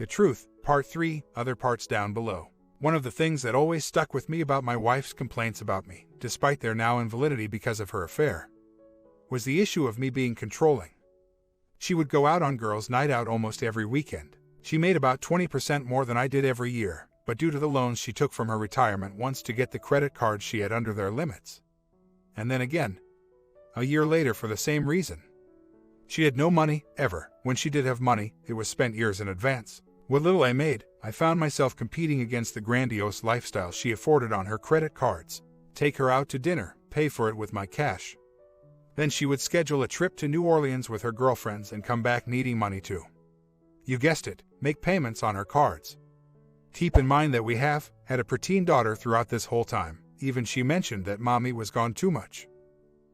The Truth, Part 3, other parts down below. One of the things that always stuck with me about my wife's complaints about me, despite their now invalidity because of her affair, was the issue of me being controlling. She would go out on girls' night out almost every weekend. She made about 20% more than I did every year, but due to the loans she took from her retirement once to get the credit cards she had under their limits. And then again, a year later for the same reason. She had no money, ever. When she did have money, it was spent years in advance. What little I made, I found myself competing against the grandiose lifestyle she afforded on her credit cards. Take her out to dinner, pay for it with my cash. Then she would schedule a trip to New Orleans with her girlfriends and come back needing money too. You guessed it, make payments on her cards. Keep in mind that we had a preteen daughter throughout this whole time. Even she mentioned that mommy was gone too much.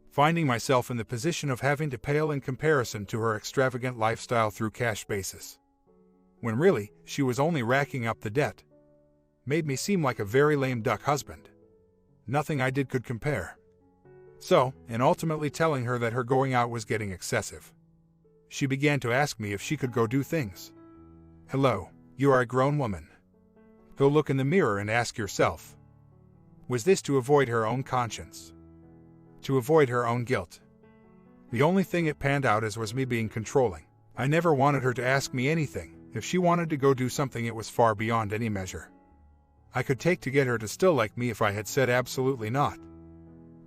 Finding myself in the position of having to pale in comparison to her extravagant lifestyle through cash basis, when really, she was only racking up the debt, made me seem like a very lame duck husband. Nothing I did could compare. So, in ultimately telling her that her going out was getting excessive, she began to ask me if she could go do things. Hello, you are a grown woman. Go look in the mirror and ask yourself. Was this to avoid her own conscience? To avoid her own guilt? The only thing it panned out as was me being controlling. I never wanted her to ask me anything. If she wanted to go do something, it was far beyond any measure I could take to get her to still like me if I had said absolutely not.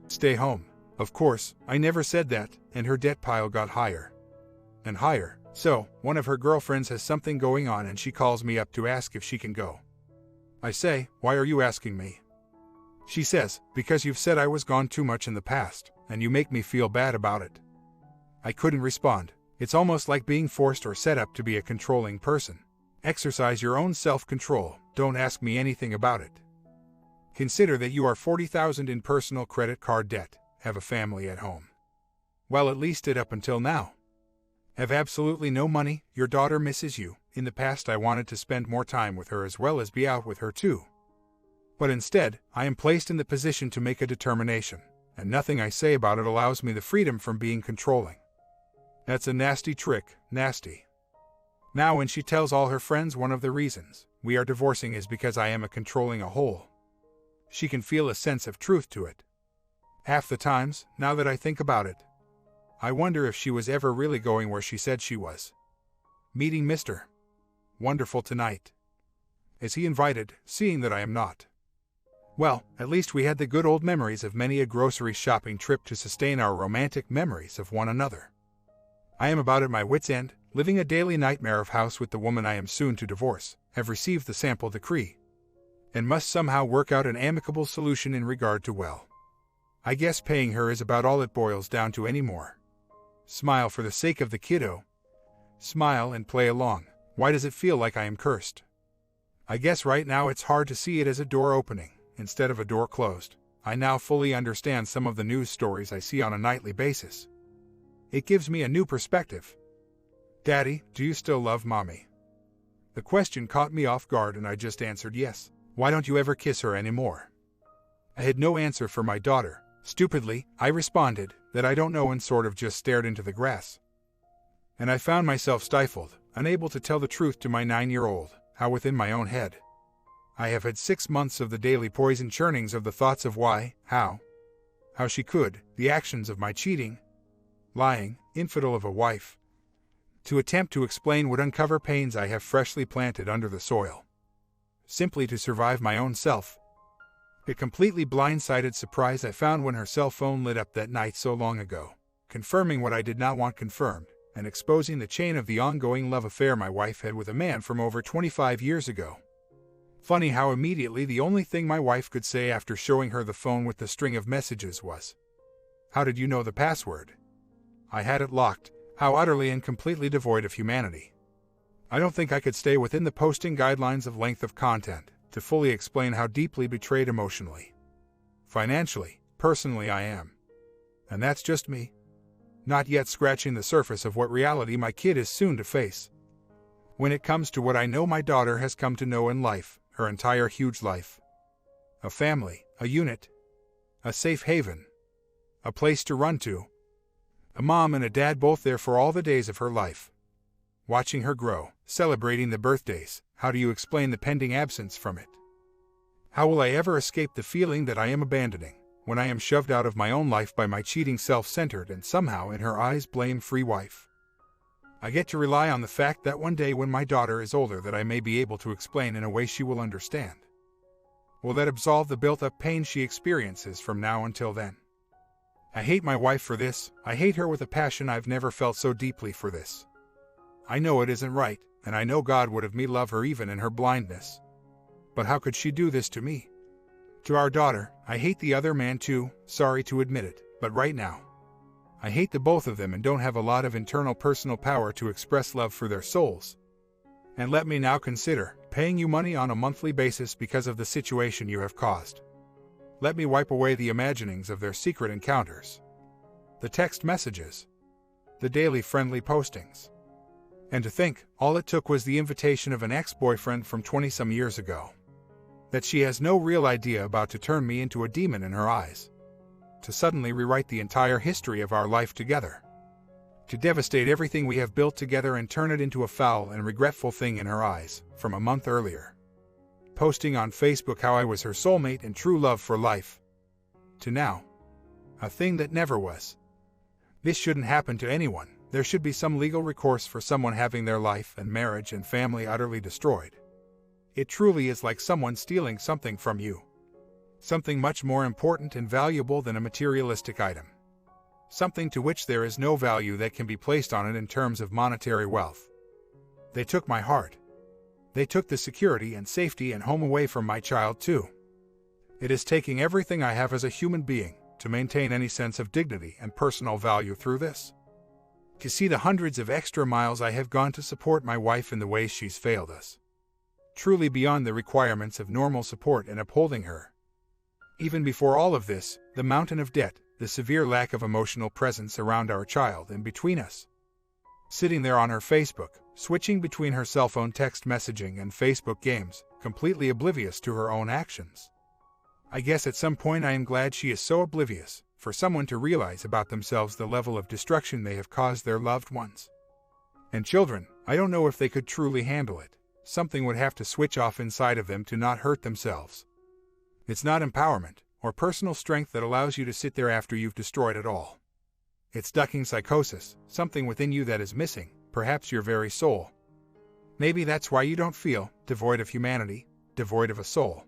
Stay home. Of course, I never said that, and her debt pile got higher and higher. So, one of her girlfriends has something going on and she calls me up to ask if she can go. I say, why are you asking me? She says, because you've said I was gone too much in the past, and you make me feel bad about it. I couldn't respond. It's almost like being forced or set up to be a controlling person. Exercise your own self-control. Don't ask me anything about it. Consider that you are $40,000 in personal credit card debt, have a family at home. Well, at least it up until now. Have absolutely no money, your daughter misses you. In the past I wanted to spend more time with her as well as be out with her too. But instead, I am placed in the position to make a determination, and nothing I say about it allows me the freedom from being controlling. That's a nasty trick, nasty. Now when she tells all her friends one of the reasons we are divorcing is because I am a controlling a whole, she can feel a sense of truth to it. Half the times, now that I think about it, I wonder if she was ever really going where she said she was. Meeting Mr. Wonderful tonight. Is he invited, seeing that I am not? Well, at least we had the good old memories of many a grocery shopping trip to sustain our romantic memories of one another. I am about at my wit's end, living a daily nightmare of house with the woman I am soon to divorce, have received the sample decree, and must somehow work out an amicable solution in regard to, well, I guess paying her is about all it boils down to anymore. Smile for the sake of the kiddo. Smile and play along. Why does it feel like I am cursed? I guess right now it's hard to see it as a door opening, instead of a door closed. I now fully understand some of the news stories I see on a nightly basis. It gives me a new perspective. Daddy, do you still love Mommy? The question caught me off guard and I just answered yes. Why don't you ever kiss her anymore? I had no answer for my daughter. Stupidly, I responded that I don't know and sort of just stared into the grass. And I found myself stifled, unable to tell the truth to my 9-year-old, how within my own head I have had 6 months of the daily poison churnings of the thoughts of why, how she could, the actions of my cheating, lying, infidel of a wife. To attempt to explain would uncover pains I have freshly planted under the soil. Simply to survive my own self. A completely blindsided surprise I found when her cell phone lit up that night so long ago, confirming what I did not want confirmed, and exposing the chain of the ongoing love affair my wife had with a man from over 25 years ago. Funny how immediately the only thing my wife could say after showing her the phone with the string of messages was, "How did you know the password?" I had it locked. How utterly and completely devoid of humanity. I don't think I could stay within the posting guidelines of length of content to fully explain how deeply betrayed emotionally, financially, personally I am. And that's just me. Not yet scratching the surface of what reality my kid is soon to face. When it comes to what I know my daughter has come to know in life, her entire huge life. A family, a unit, a safe haven, a place to run to, a mom and a dad both there for all the days of her life. Watching her grow, celebrating the birthdays. How do you explain the pending absence from it? How will I ever escape the feeling that I am abandoning, when I am shoved out of my own life by my cheating self-centered and somehow in her eyes blame-free wife? I get to rely on the fact that one day when my daughter is older that I may be able to explain in a way she will understand. Will that absolve the built-up pain she experiences from now until then? I hate my wife for this. I hate her with a passion I've never felt so deeply for this. I know it isn't right, and I know God would have me love her even in her blindness. But how could she do this to me? To our daughter, I hate the other man too, sorry to admit it, but right now, I hate the both of them and don't have a lot of internal personal power to express love for their souls. And let me now consider paying you money on a monthly basis because of the situation you have caused. Let me wipe away the imaginings of their secret encounters, the text messages, the daily friendly postings. And to think, all it took was the invitation of an ex-boyfriend from 20-some years ago. That she has no real idea about to turn me into a demon in her eyes. To suddenly rewrite the entire history of our life together. To devastate everything we have built together and turn it into a foul and regretful thing in her eyes, from a month earlier. Posting on Facebook how I was her soulmate and true love for life. To now. A thing that never was. This shouldn't happen to anyone. There should be some legal recourse for someone having their life and marriage and family utterly destroyed. It truly is like someone stealing something from you. Something much more important and valuable than a materialistic item. Something to which there is no value that can be placed on it in terms of monetary wealth. They took my heart. They took the security and safety and home away from my child too. It is taking everything I have as a human being to maintain any sense of dignity and personal value through this. To see the hundreds of extra miles I have gone to support my wife in the ways she's failed us. Truly beyond the requirements of normal support in upholding her. Even before all of this, the mountain of debt, the severe lack of emotional presence around our child and between us. Sitting there on her Facebook, switching between her cell phone text messaging and Facebook games, completely oblivious to her own actions. I guess at some point I am glad she is so oblivious, for someone to realize about themselves the level of destruction they have caused their loved ones. And children, I don't know if they could truly handle it. Something would have to switch off inside of them to not hurt themselves. It's not empowerment or personal strength that allows you to sit there after you've destroyed it all. It's ducking psychosis, something within you that is missing, perhaps your very soul. Maybe that's why you don't feel devoid of humanity, devoid of a soul.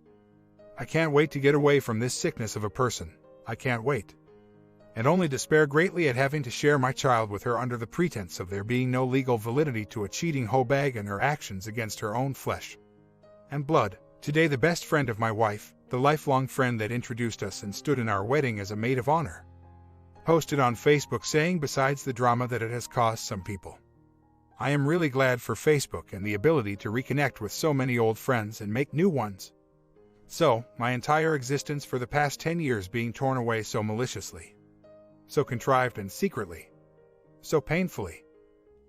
I can't wait to get away from this sickness of a person. I can't wait. And only despair greatly at having to share my child with her under the pretense of there being no legal validity to a cheating hoe bag and her actions against her own flesh and blood. Today the best friend of my wife, the lifelong friend that introduced us and stood in our wedding as a maid of honor, posted on Facebook saying besides the drama that it has caused some people, I am really glad for Facebook and the ability to reconnect with so many old friends and make new ones. So, my entire existence for the past 10 years being torn away so maliciously, so contrived and secretly, so painfully,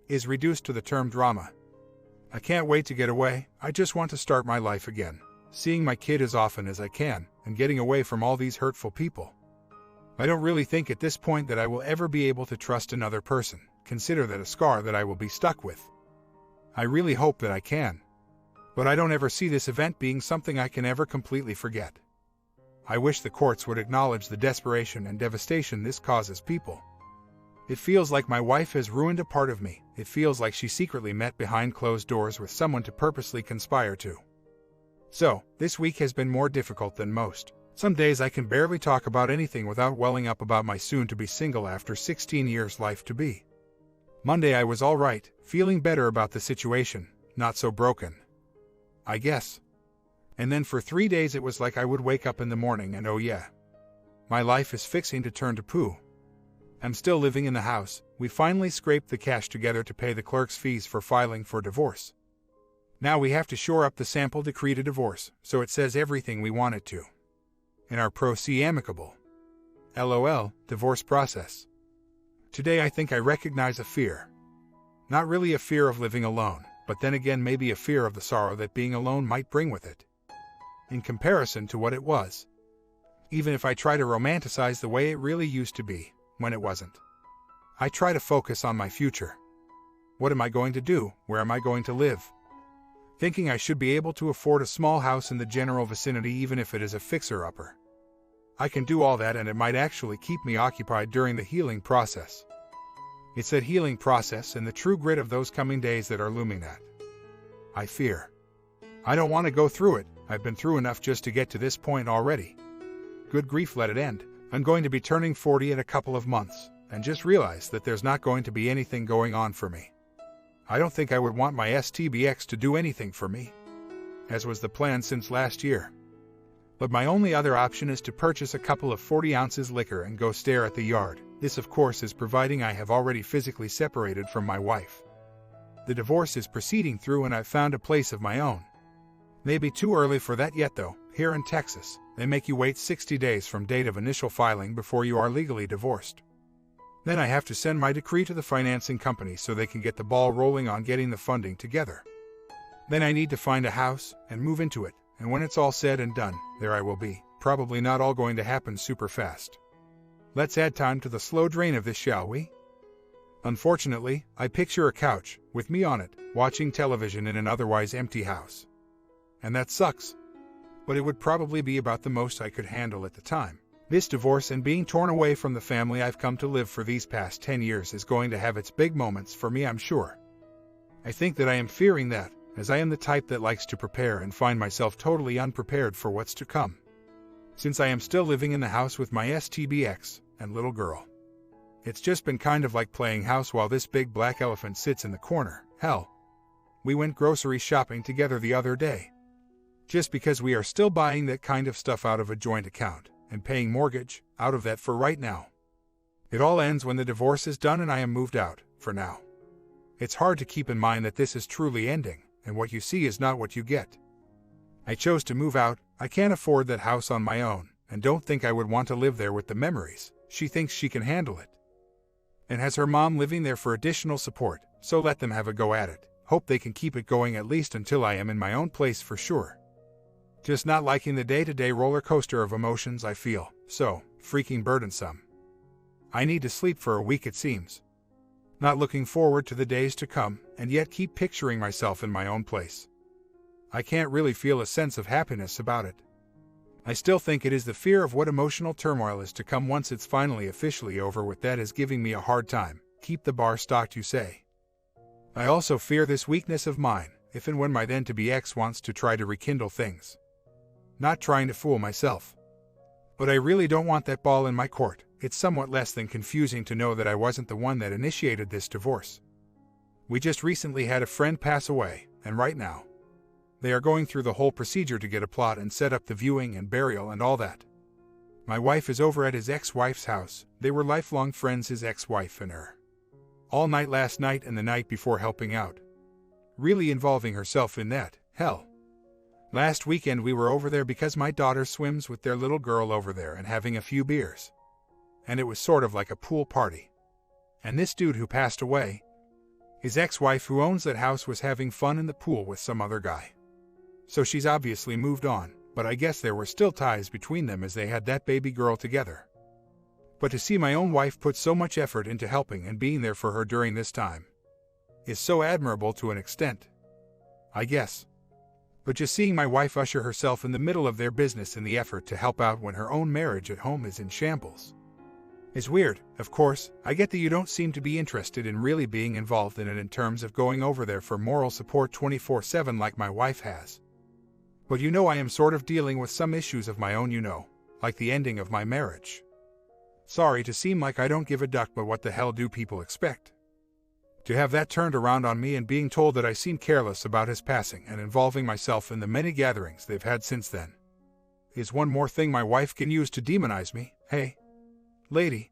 is reduced to the term drama. I can't wait to get away. I just want to start my life again, seeing my kid as often as I can, and getting away from all these hurtful people. I don't really think at this point that I will ever be able to trust another person. Consider that a scar that I will be stuck with. I really hope that I can. But I don't ever see this event being something I can ever completely forget. I wish the courts would acknowledge the desperation and devastation this causes people. It feels like my wife has ruined a part of me. It feels like she secretly met behind closed doors with someone to purposely conspire to. So, this week has been more difficult than most. Some days I can barely talk about anything without welling up about my soon-to-be single after 16 years life to be. Monday I was all right, feeling better about the situation, not so broken, I guess. And then for 3 days it was like I would wake up in the morning and oh yeah, my life is fixing to turn to poo. I'm still living in the house. We finally scraped the cash together to pay the clerk's fees for filing for divorce. Now we have to shore up the sample decree to divorce, so it says everything we want it to. In our pro-se amicable, LOL, divorce process. Today I think I recognize a fear. Not really a fear of living alone, but then again maybe a fear of the sorrow that being alone might bring with it. In comparison to what it was. Even if I try to romanticize the way it really used to be, when it wasn't. I try to focus on my future. What am I going to do? Where am I going to live? Thinking I should be able to afford a small house in the general vicinity even if it is a fixer-upper. I can do all that and it might actually keep me occupied during the healing process. It's that healing process and the true grit of those coming days that are looming that I fear. I don't want to go through it. I've been through enough just to get to this point already. Good grief, let it end. I'm going to be turning 40 in a couple of months, and just realized that there's not going to be anything going on for me. I don't think I would want my STBX to do anything for me, as was the plan since last year. But my only other option is to purchase a couple of 40 ounces liquor and go stare at the yard. This, of course, is providing I have already physically separated from my wife. The divorce is proceeding through and I've found a place of my own. Maybe too early for that yet though. Here in Texas, they make you wait 60 days from date of initial filing before you are legally divorced. Then I have to send my decree to the financing company so they can get the ball rolling on getting the funding together. Then I need to find a house and move into it, and when it's all said and done, there I will be. Probably not all going to happen super fast. Let's add time to the slow drain of this, shall we? Unfortunately, I picture a couch, with me on it, watching television in an otherwise empty house. And that sucks. But it would probably be about the most I could handle at the time. This divorce and being torn away from the family I've come to live for these past 10 years is going to have its big moments for me, I'm sure. I think that I am fearing that, as I am the type that likes to prepare and find myself totally unprepared for what's to come. Since I am still living in the house with my STBX and little girl. It's just been kind of like playing house while this big black elephant sits in the corner. Hell, we went grocery shopping together the other day. Just because we are still buying that kind of stuff out of a joint account and paying mortgage out of that for right now. It all ends when the divorce is done and I am moved out, for now. It's hard to keep in mind that this is truly ending, and what you see is not what you get. I chose to move out. I can't afford that house on my own, and don't think I would want to live there with the memories. She thinks she can handle it. And has her mom living there for additional support, so let them have a go at it. Hope they can keep it going at least until I am in my own place for sure. Just not liking the day-to-day roller coaster of emotions I feel, so freaking burdensome. I need to sleep for a week, it seems. Not looking forward to the days to come, and yet keep picturing myself in my own place. I can't really feel a sense of happiness about it. I still think it is the fear of what emotional turmoil is to come once it's finally officially over with that is giving me a hard time. Keep the bar stocked, you say. I also fear this weakness of mine, if and when my then-to-be ex wants to try to rekindle things. Not trying to fool myself. But I really don't want that ball in my court. It's somewhat less than confusing to know that I wasn't the one that initiated this divorce. We just recently had a friend pass away, and right now, they are going through the whole procedure to get a plot and set up the viewing and burial and all that. My wife is over at his ex-wife's house. They were lifelong friends, his ex-wife and her. All night last night and the night before, helping out. Really involving herself in that. Hell. Last weekend we were over there because my daughter swims with their little girl over there and having a few beers. And it was sort of like a pool party. And this dude who passed away, his ex-wife who owns that house, was having fun in the pool with some other guy. So she's obviously moved on, but I guess there were still ties between them as they had that baby girl together. But to see my own wife put so much effort into helping and being there for her during this time is so admirable to an extent, I guess. But just seeing my wife usher herself in the middle of their business in the effort to help out when her own marriage at home is in shambles is weird. Of course, I get that you don't seem to be interested in really being involved in it in terms of going over there for moral support 24/7 like my wife has. But you know I am sort of dealing with some issues of my own, you know, like the ending of my marriage. Sorry to seem like I don't give a duck, but what the hell do people expect? To have that turned around on me and being told that I seem careless about his passing and involving myself in the many gatherings they've had since then is one more thing my wife can use to demonize me. Hey, lady,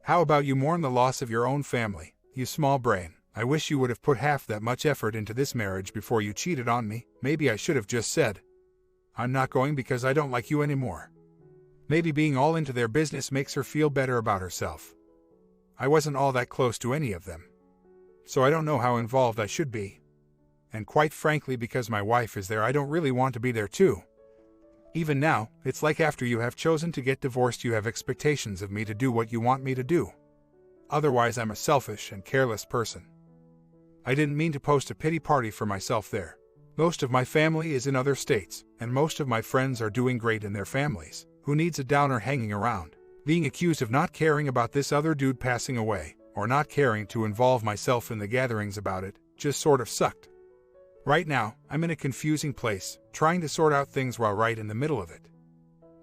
how about you mourn the loss of your own family, you small brain? I wish you would have put half that much effort into this marriage before you cheated on me. Maybe I should have just said, I'm not going because I don't like you anymore. Maybe being all into their business makes her feel better about herself. I wasn't all that close to any of them, so I don't know how involved I should be. And quite frankly, because my wife is there, I don't really want to be there too. Even now, it's like after you have chosen to get divorced, you have expectations of me to do what you want me to do. Otherwise, I'm a selfish and careless person. I didn't mean to post a pity party for myself there. Most of my family is in other states, and most of my friends are doing great in their families. Who needs a downer hanging around? Being accused of not caring about this other dude passing away, or not caring to involve myself in the gatherings about it, just sort of sucked. Right now, I'm in a confusing place, trying to sort out things while right in the middle of it,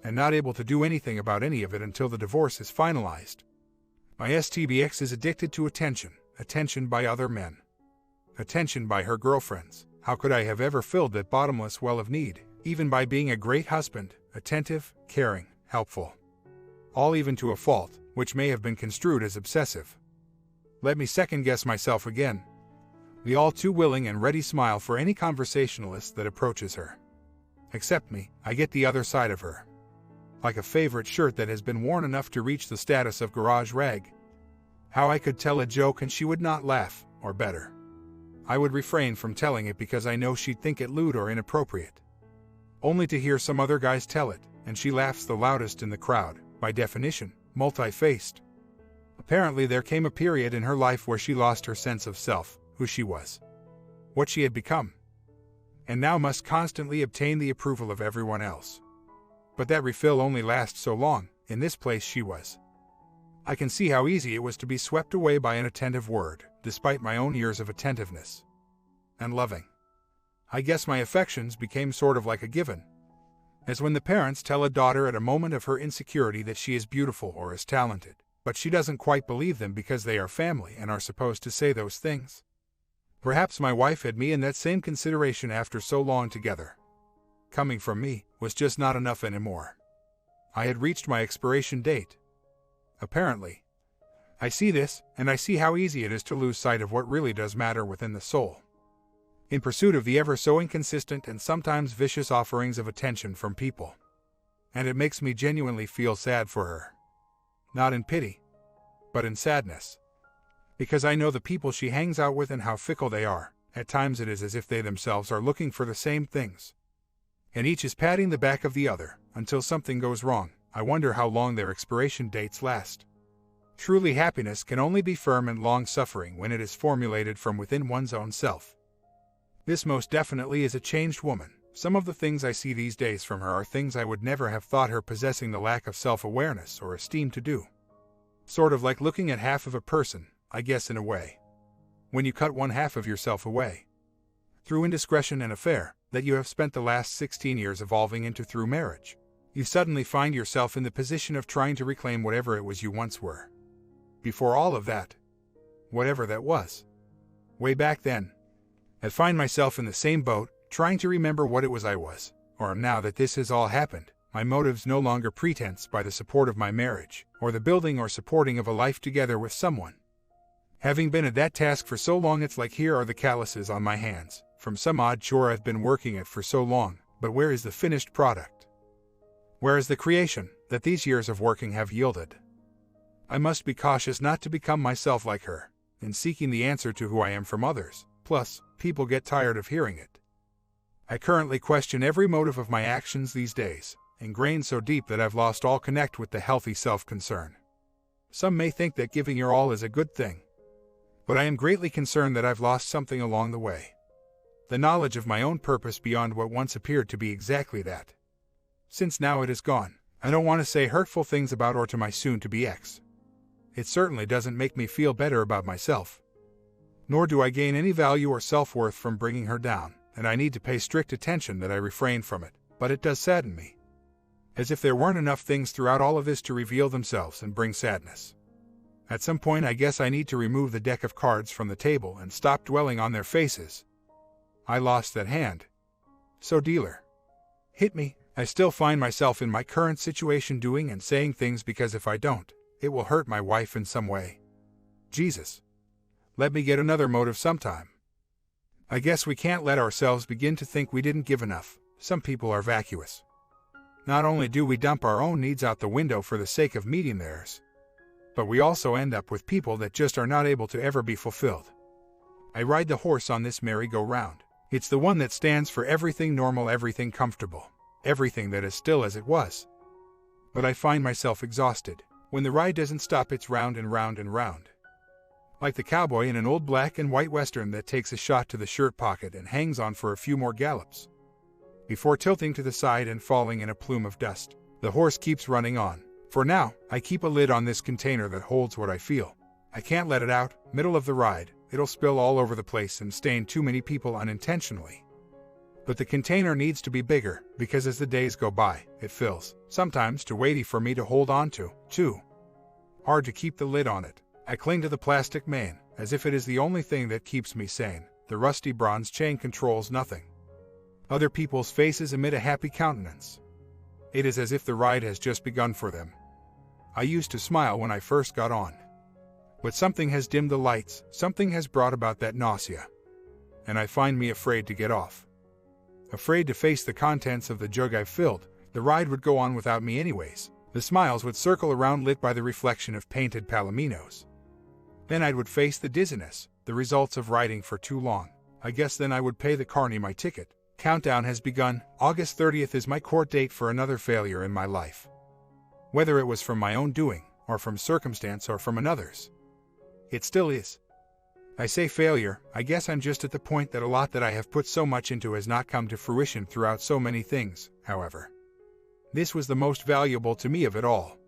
and not able to do anything about any of it until the divorce is finalized. My STBX is addicted to attention by other men, attention by her girlfriends. How could I have ever filled that bottomless well of need, even by being a great husband, attentive, caring, helpful? All even to a fault, which may have been construed as obsessive. Let me second-guess myself again. The all-too-willing and ready smile for any conversationalist that approaches her. Except me, I get the other side of her. Like a favorite shirt that has been worn enough to reach the status of garage rag. How I could tell a joke and she would not laugh, or better, I would refrain from telling it because I know she'd think it lewd or inappropriate. Only to hear some other guys tell it, and she laughs the loudest in the crowd, by definition, multi-faced. Apparently there came a period in her life where she lost her sense of self, who she was, what she had become, and now must constantly obtain the approval of everyone else. But that refill only lasts so long. In this place she was. I can see how easy it was to be swept away by an attentive word, despite my own years of attentiveness and loving. I guess my affections became sort of like a given, as when the parents tell a daughter at a moment of her insecurity that she is beautiful or is talented, but she doesn't quite believe them because they are family and are supposed to say those things. Perhaps my wife had me in that same consideration after so long together. Coming from me was just not enough anymore. I had reached my expiration date. Apparently. I see this, and I see how easy it is to lose sight of what really does matter within the soul, in pursuit of the ever so inconsistent and sometimes vicious offerings of attention from people. And it makes me genuinely feel sad for her. Not in pity, but in sadness. Because I know the people she hangs out with and how fickle they are. At times it is as if they themselves are looking for the same things, and each is patting the back of the other, until something goes wrong. I wonder how long their expiration dates last. Truly, happiness can only be firm and long-suffering when it is formulated from within one's own self. This most definitely is a changed woman. Some of the things I see these days from her are things I would never have thought her possessing the lack of self-awareness or esteem to do. Sort of like looking at half of a person, I guess, in a way. When you cut one half of yourself away, through indiscretion and affair, that you have spent the last 16 years evolving into through marriage, you suddenly find yourself in the position of trying to reclaim whatever it was you once were. Before all of that, whatever that was, way back then, I find myself in the same boat, trying to remember what it was I was, or now that this has all happened, my motives no longer pretense by the support of my marriage, or the building or supporting of a life together with someone. Having been at that task for so long, it's like here are the calluses on my hands, from some odd chore I've been working at for so long, but where is the finished product? Where is the creation that these years of working have yielded? I must be cautious not to become myself like her, in seeking the answer to who I am from others. Plus, people get tired of hearing it. I currently question every motive of my actions these days, ingrained so deep that I've lost all connect with the healthy self-concern. Some may think that giving your all is a good thing, but I am greatly concerned that I've lost something along the way. The knowledge of my own purpose beyond what once appeared to be exactly that. Since now it is gone, I don't want to say hurtful things about or to my soon-to-be ex. It certainly doesn't make me feel better about myself. Nor do I gain any value or self-worth from bringing her down, and I need to pay strict attention that I refrain from it, but it does sadden me. As if there weren't enough things throughout all of this to reveal themselves and bring sadness. At some point I guess I need to remove the deck of cards from the table and stop dwelling on their faces. I lost that hand. So dealer, hit me. I still find myself in my current situation doing and saying things because if I don't, it will hurt my wife in some way. Jesus. Let me get another motive sometime. I guess we can't let ourselves begin to think we didn't give enough. Some people are vacuous. Not only do we dump our own needs out the window for the sake of meeting theirs, but we also end up with people that just are not able to ever be fulfilled. I ride the horse on this merry-go-round. It's the one that stands for everything normal, everything comfortable, everything that is still as it was. But I find myself exhausted when the ride doesn't stop its round and round and round. like the cowboy in an old black and white western that takes a shot to the shirt pocket and hangs on for a few more gallops. Before tilting to the side and falling in a plume of dust, the horse keeps running on. For now, I keep a lid on this container that holds what I feel. I can't let it out, middle of the ride, it'll spill all over the place and stain too many people unintentionally. But the container needs to be bigger, because as the days go by, it fills, sometimes too weighty for me to hold on to, too hard to keep the lid on it. I cling to the plastic mane, as if it is the only thing that keeps me sane. The rusty bronze chain controls nothing. Other people's faces emit a happy countenance. It is as if the ride has just begun for them. I used to smile when I first got on. But something has dimmed the lights, something has brought about that nausea. And I find me afraid to get off. Afraid to face the contents of the jug I've filled. The ride would go on without me anyways. The smiles would circle around lit by the reflection of painted palominos. Then I would face the dizziness, the results of riding for too long. I guess then I would pay the carny my ticket. Countdown has begun. August 30th is my court date for another failure in my life. Whether it was from my own doing, or from circumstance, or from another's. It still is. I say failure, I guess I'm just at the point that a lot that I have put so much into has not come to fruition throughout so many things, however. This was the most valuable to me of it all.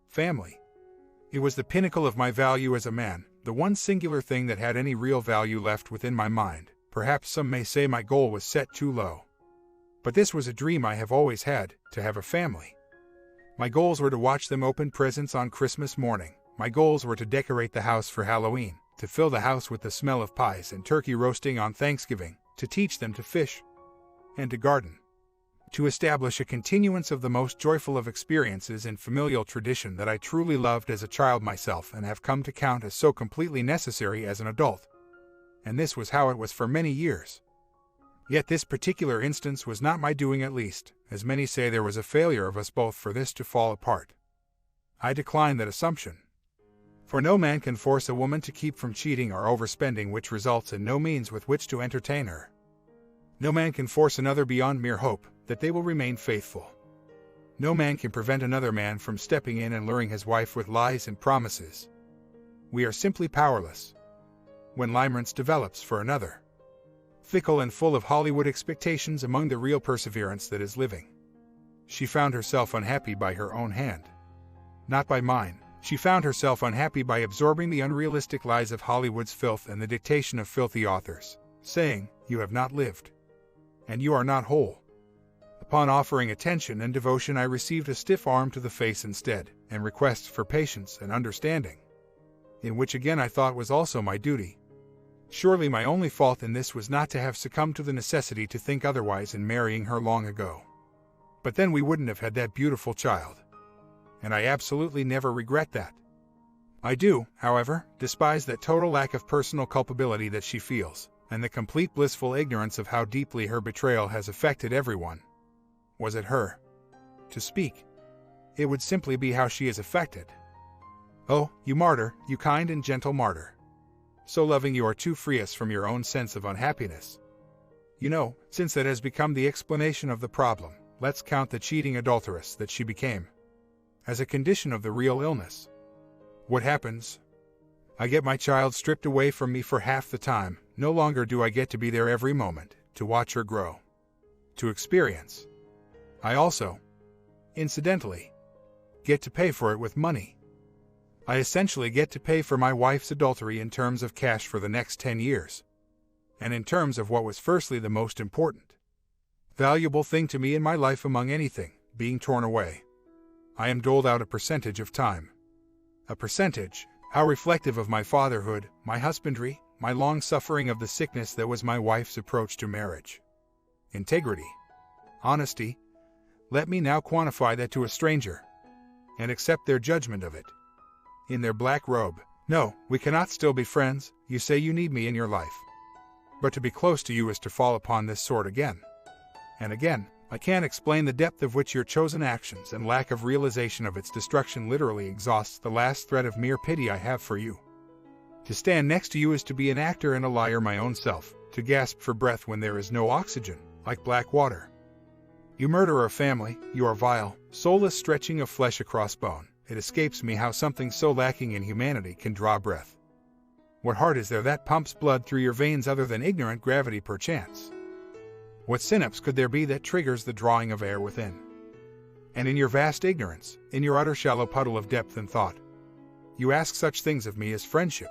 Family. It was the pinnacle of my value as a man, the one singular thing that had any real value left within my mind. Perhaps some may say my goal was set too low. But this was a dream I have always had, to have a family. My goals were to watch them open presents on Christmas morning. My goals were to decorate the house for Halloween, to fill the house with the smell of pies and turkey roasting on Thanksgiving, to teach them to fish and to garden, to establish a continuance of the most joyful of experiences in familial tradition that I truly loved as a child myself and have come to count as so completely necessary as an adult. And this was how it was for many years. Yet this particular instance was not my doing, at least, as many say there was a failure of us both for this to fall apart. I decline that assumption. For no man can force a woman to keep from cheating or overspending, which results in no means with which to entertain her. No man can force another beyond mere hope that they will remain faithful. No man can prevent another man from stepping in and luring his wife with lies and promises. We are simply powerless. When limerence develops for another, fickle and full of Hollywood expectations among the real perseverance that is living. She found herself unhappy by her own hand. Not by mine. She found herself unhappy by absorbing the unrealistic lies of Hollywood's filth and the dictation of filthy authors, saying, "You have not lived. And you are not whole." Upon offering attention and devotion, I received a stiff arm to the face instead, and requests for patience and understanding, in which again I thought was also my duty. Surely my only fault in this was not to have succumbed to the necessity to think otherwise in marrying her long ago. But then we wouldn't have had that beautiful child. And I absolutely never regret that. I do, however, despise that total lack of personal culpability that she feels, and the complete blissful ignorance of how deeply her betrayal has affected everyone. Was it her to speak? It would simply be how she is affected. Oh, you martyr, you kind and gentle martyr. So loving you are to free us from your own sense of unhappiness. You know, since that has become the explanation of the problem, let's count the cheating adulteress that she became as a condition of the real illness. What happens? I get my child stripped away from me for half the time. No longer do I get to be there every moment, to watch her grow, to experience. I also, incidentally, get to pay for it with money. I essentially get to pay for my wife's adultery in terms of cash for the next 10 years. And in terms of what was firstly the most important, valuable thing to me in my life among anything, being torn away, I am doled out a percentage of time. A percentage, how reflective of my fatherhood, my husbandry, my long suffering of the sickness that was my wife's approach to marriage. Integrity. Honesty. Let me now quantify that to a stranger, and accept their judgment of it. In their black robe. No, we cannot still be friends. You say you need me in your life. But to be close to you is to fall upon this sword again. And again, I can't explain the depth of which your chosen actions and lack of realization of its destruction literally exhausts the last thread of mere pity I have for you. To stand next to you is to be an actor and a liar my own self, to gasp for breath when there is no oxygen, like black water. You murder a family, you are vile, soulless stretching of flesh across bone. It escapes me how something so lacking in humanity can draw breath. What heart is there that pumps blood through your veins other than ignorant gravity perchance? What synapse could there be that triggers the drawing of air within? And in your vast ignorance, in your utter shallow puddle of depth and thought, you ask such things of me as friendship.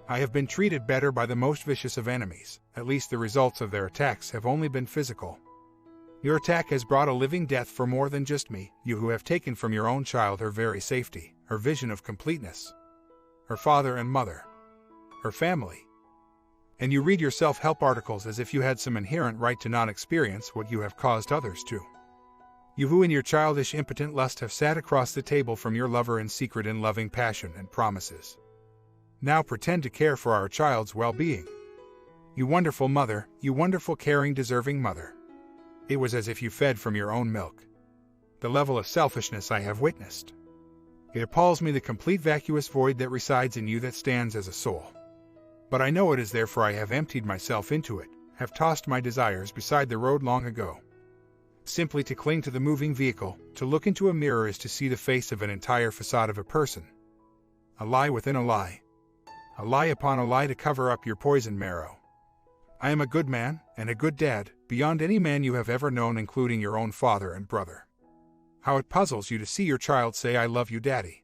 I have been treated better by the most vicious of enemies, at least the results of their attacks have only been physical. Your attack has brought a living death for more than just me, you who have taken from your own child her very safety, her vision of completeness, her father and mother, her family. And you read your self-help articles as if you had some inherent right to not experience what you have caused others to. You who in your childish impotent lust have sat across the table from your lover in secret in loving passion and promises, now pretend to care for our child's well-being. You wonderful mother, you wonderful caring deserving mother. It was as if you fed from your own milk. The level of selfishness I have witnessed. It appalls me, the complete vacuous void that resides in you that stands as a soul. But I know it is there, for I have emptied myself into it, have tossed my desires beside the road long ago. Simply to cling to the moving vehicle, to look into a mirror is to see the face of an entire facade of a person. A lie within a lie. A lie upon a lie to cover up your poisoned marrow. I am a good man, and a good dad, beyond any man you have ever known, including your own father and brother. How it puzzles you to see your child say, "I love you, Daddy,"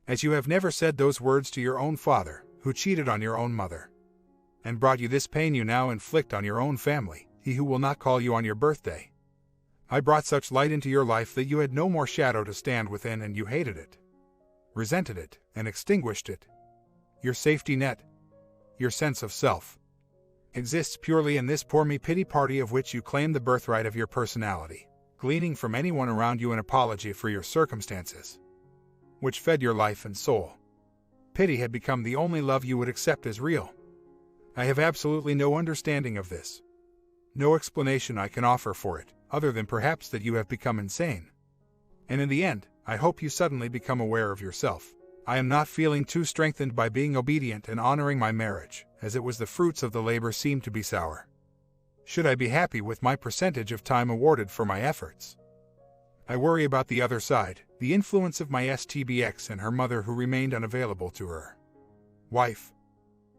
as you have never said those words to your own father, who cheated on your own mother, and brought you this pain you now inflict on your own family, he who will not call you on your birthday. I brought such light into your life that you had no more shadow to stand within, and you hated it, resented it, and extinguished it. Your safety net, your sense of self, exists purely in this poor me pity party of which you claim the birthright of your personality, gleaning from anyone around you an apology for your circumstances, which fed your life and soul. Pity had become the only love you would accept as real. I have absolutely no understanding of this. No explanation I can offer for it, other than perhaps that you have become insane. And in the end, I hope you suddenly become aware of yourself. I am not feeling too strengthened by being obedient and honoring my marriage, as it was the fruits of the labor seemed to be sour. Should I be happy with my percentage of time awarded for my efforts? I worry about the other side, the influence of my STBX and her mother, who remained unavailable to her wife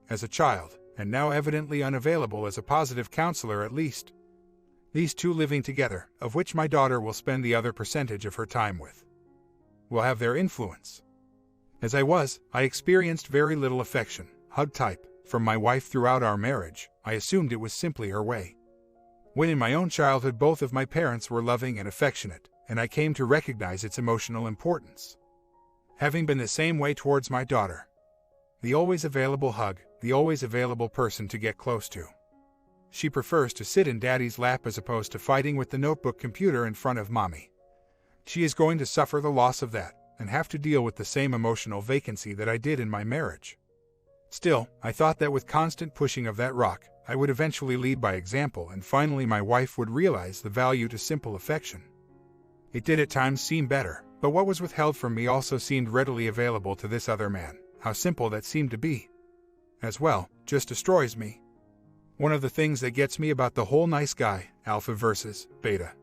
as a child, and now evidently unavailable as a positive counselor at least. These two living together, of which my daughter will spend the other percentage of her time with, will have their influence. As I experienced very little affection, hug type, from my wife throughout our marriage. I assumed it was simply her way. When in my own childhood both of my parents were loving and affectionate, and I came to recognize its emotional importance, having been the same way towards my daughter. The always available hug, the always available person to get close to. She prefers to sit in Daddy's lap as opposed to fighting with the notebook computer in front of Mommy. She is going to suffer the loss of that, and have to deal with the same emotional vacancy that I did in my marriage. Still, I thought that with constant pushing of that rock, I would eventually lead by example, and finally my wife would realize the value to simple affection. It did at times seem better, but what was withheld from me also seemed readily available to this other man. How simple that seemed to be. As well, just destroys me. One of the things that gets me about the whole nice guy, alpha versus beta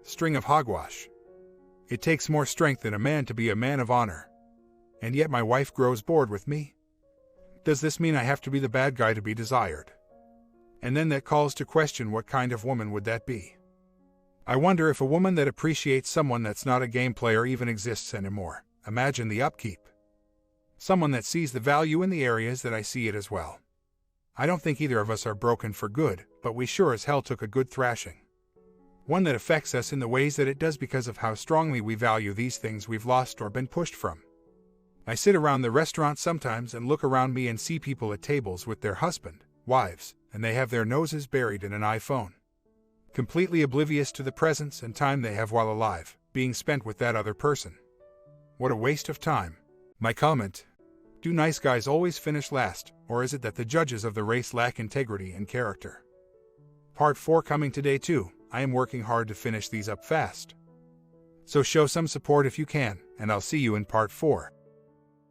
string of hogwash. It takes more strength than a man to be a man of honor. And yet my wife grows bored with me. Does this mean I have to be the bad guy to be desired? And then that calls to question, what kind of woman would that be? I wonder if a woman that appreciates someone that's not a game player even exists anymore. Imagine the upkeep. Someone that sees the value in the areas that I see it as well. I don't think either of us are broken for good, but we sure as hell took a good thrashing. One that affects us in the ways that it does because of how strongly we value these things we've lost or been pushed from. I sit around the restaurant sometimes and look around me and see people at tables with their husband, wives, and they have their noses buried in an iPhone. Completely oblivious to the presence and time they have while alive, being spent with that other person. What a waste of time. My comment: do nice guys always finish last, or is it that the judges of the race lack integrity and character? Part 4 coming today too. I am working hard to finish these up fast. So show some support if you can, and I'll see you in part 4.